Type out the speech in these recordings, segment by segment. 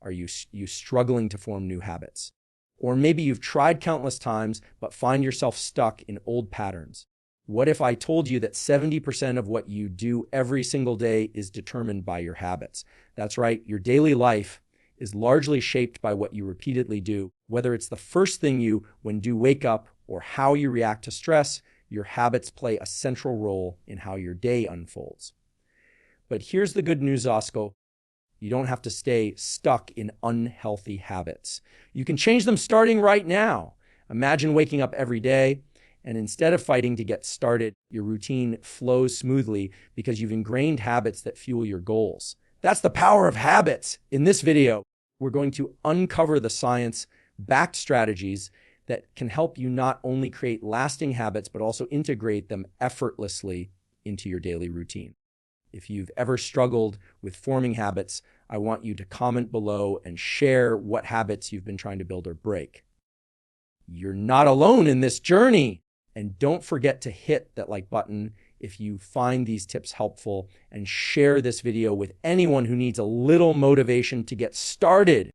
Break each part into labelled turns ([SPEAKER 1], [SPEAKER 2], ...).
[SPEAKER 1] Are you struggling to form new habits? Or maybe you've tried countless times, but find yourself stuck in old patterns. What if I told you that 70% of what you do every single day is determined by your habits? That's right, your daily life is largely shaped by what you repeatedly do. Whether it's the first thing you wake up or how you react to stress, your habits play a central role in how your day unfolds. But here's the good news, Osco. You don't have to stay stuck in unhealthy habits. You can change them starting right now. Imagine waking up every day, and instead of fighting to get started, your routine flows smoothly because you've ingrained habits that fuel your goals. That's the power of habits. In this video, we're going to uncover the science-backed strategies that can help you not only create lasting habits, but also integrate them effortlessly into your daily routine. If you've ever struggled with forming habits, I want you to comment below and share what habits you've been trying to build or break. You're not alone in this journey. And don't forget to hit that like button if you find these tips helpful, and share this video with anyone who needs a little motivation to get started.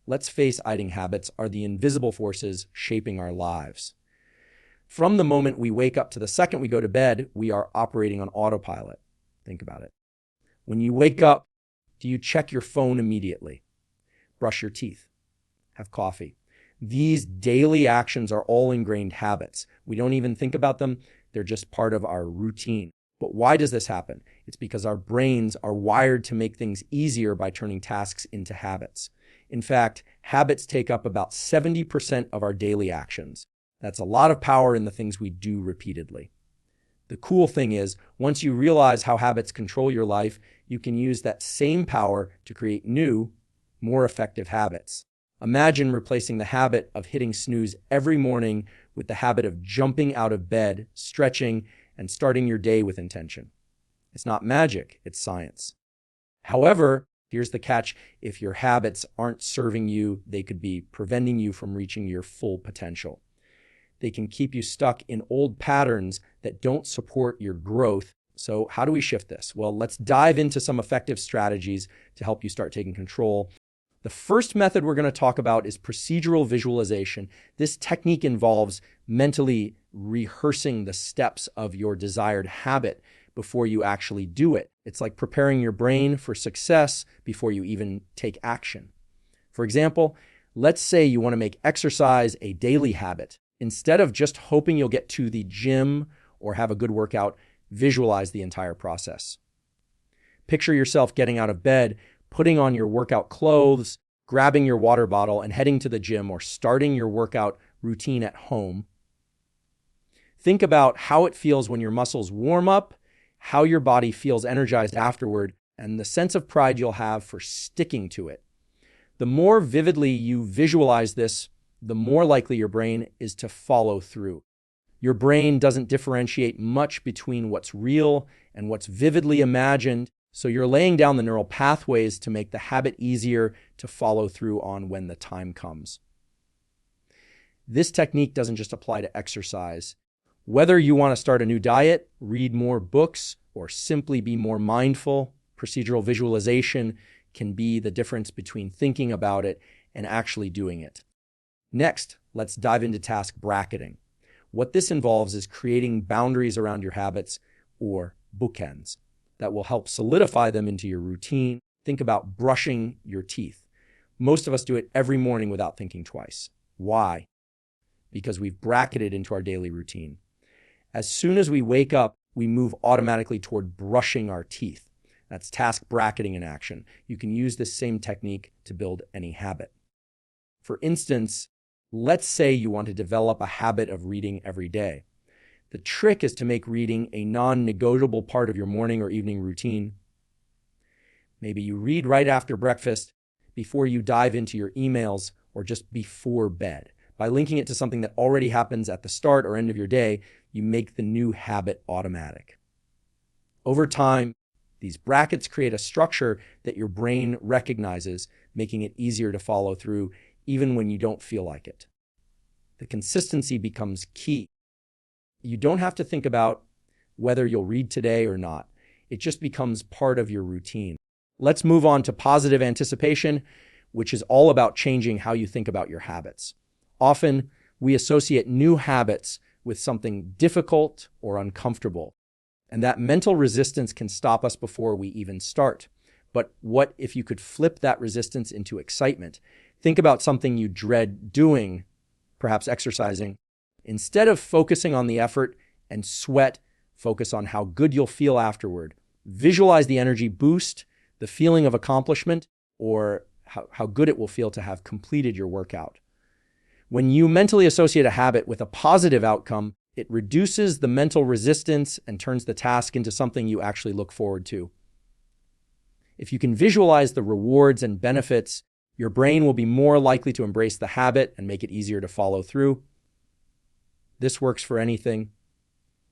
[SPEAKER 1] Let's face, eating habits are the invisible forces shaping our lives. From the moment we wake up to the second we go to bed, we are operating on autopilot. Think about it. When you wake up, do you check your phone immediately? Brush your teeth? Have coffee? These daily actions are all ingrained habits. We don't even think about them. They're just part of our routine. But why does this happen? It's because our brains are wired to make things easier by turning tasks into habits. In fact, habits take up about 70% of our daily actions. That's a lot of power in the things we do repeatedly. The cool thing is, once you realize how habits control your life, you can use that same power to create new, more effective habits. Imagine replacing the habit of hitting snooze every morning with the habit of jumping out of bed, stretching, and starting your day with intention. It's not magic, it's science. However, here's the catch. If your habits aren't serving you, they could be preventing you from reaching your full potential. They can keep you stuck in old patterns that don't support your growth. So how do we shift this? Well, let's dive into some effective strategies to help you start taking control. The first method we're going to talk about is procedural visualization. This technique involves mentally rehearsing the steps of your desired habit before you actually do it. It's like preparing your brain for success before you even take action. For example, let's say you want to make exercise a daily habit. Instead of just hoping you'll get to the gym or have a good workout, visualize the entire process. Picture yourself getting out of bed, putting on your workout clothes, grabbing your water bottle, and heading to the gym or starting your workout routine at home. Think about how it feels when your muscles warm up, how your body feels energized afterward, and the sense of pride you'll have for sticking to it. The more vividly you visualize this, the more likely your brain is to follow through. Your brain doesn't differentiate much between what's real and what's vividly imagined, so you're laying down the neural pathways to make the habit easier to follow through on when the time comes. This technique doesn't just apply to exercise. Whether you want to start a new diet, read more books, or simply be more mindful, procedural visualization can be the difference between thinking about it and actually doing it. Next, let's dive into task bracketing. What this involves is creating boundaries around your habits, or bookends, that will help solidify them into your routine. Think about brushing your teeth. Most of us do it every morning without thinking twice. Why? Because we've bracketed into our daily routine. As soon as we wake up, we move automatically toward brushing our teeth. That's task bracketing in action. You can use this same technique to build any habit. For instance, let's say you want to develop a habit of reading every day. The trick is to make reading a non-negotiable part of your morning or evening routine. Maybe you read right after breakfast, before you dive into your emails, or just before bed. By linking it to something that already happens at the start or end of your day, you make the new habit automatic. Over time, these brackets create a structure that your brain recognizes, making it easier to follow through even when you don't feel like it. The consistency becomes key. You don't have to think about whether you'll read today or not. It just becomes part of your routine. Let's move on to positive anticipation. which is all about changing how you think about your habits. Often, we associate new habits with something difficult or uncomfortable, and that mental resistance can stop us before we even start. But what if you could flip that resistance into excitement? Think about something you dread doing, perhaps exercising. Instead of focusing on the effort and sweat, focus on how good you'll feel afterward. Visualize the energy boost, the feeling of accomplishment, or how good it will feel to have completed your workout. When you mentally associate a habit with a positive outcome, it reduces the mental resistance and turns the task into something you actually look forward to. If you can visualize the rewards and benefits, your brain will be more likely to embrace the habit and make it easier to follow through. This works for anything.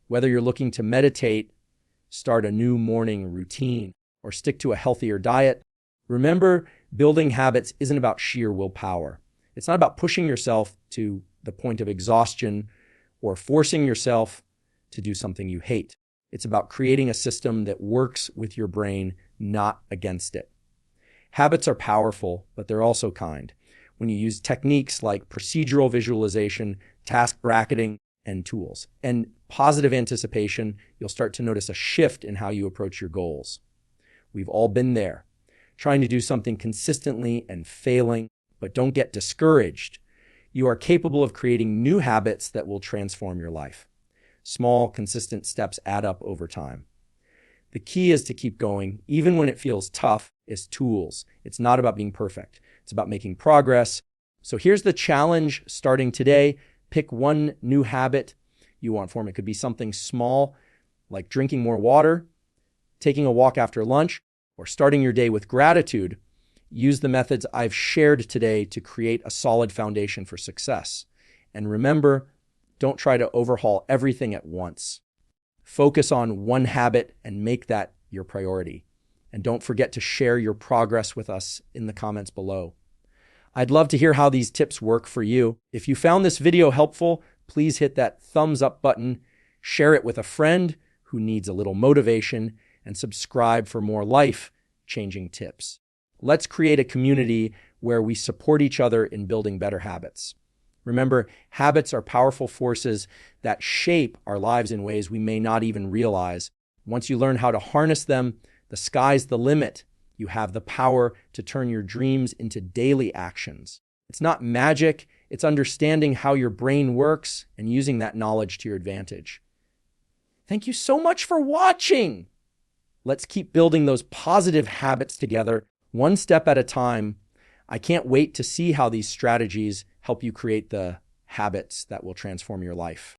[SPEAKER 1] Whether you're looking to meditate, start a new morning routine, or stick to a healthier diet, remember, building habits isn't about sheer willpower. It's not about pushing yourself to the point of exhaustion or forcing yourself to do something you hate. It's about creating a system that works with your brain, not against it. Habits are powerful, but they're also kind. When you use techniques like procedural visualization, task bracketing, and tools, and positive anticipation, you'll start to notice a shift in how you approach your goals. We've all been there, trying to do something consistently and failing, but don't get discouraged. You are capable of creating new habits that will transform your life. Small, consistent steps add up over time. The key is to keep going, even when it feels tough, is tools. It's not about being perfect. It's about making progress. So here's the challenge starting today. Pick one new habit you want to form. It could be something small, like drinking more water, taking a walk after lunch, or starting your day with gratitude. Use the methods I've shared today to create a solid foundation for success. And remember, don't try to overhaul everything at once. Focus on one habit and make that your priority. And don't forget to share your progress with us in the comments below. I'd love to hear how these tips work for you. If you found this video helpful, please hit that thumbs up button, share it with a friend who needs a little motivation, and subscribe for more life-changing tips. Let's create a community where we support each other in building better habits. Remember, habits are powerful forces that shape our lives in ways we may not even realize. Once you learn how to harness them, the sky's the limit. You have the power to turn your dreams into daily actions. It's not magic, it's understanding how your brain works and using that knowledge to your advantage. Thank you so much for watching. Let's keep building those positive habits together, one step at a time. I can't wait to see how these strategies help you create the habits that will transform your life.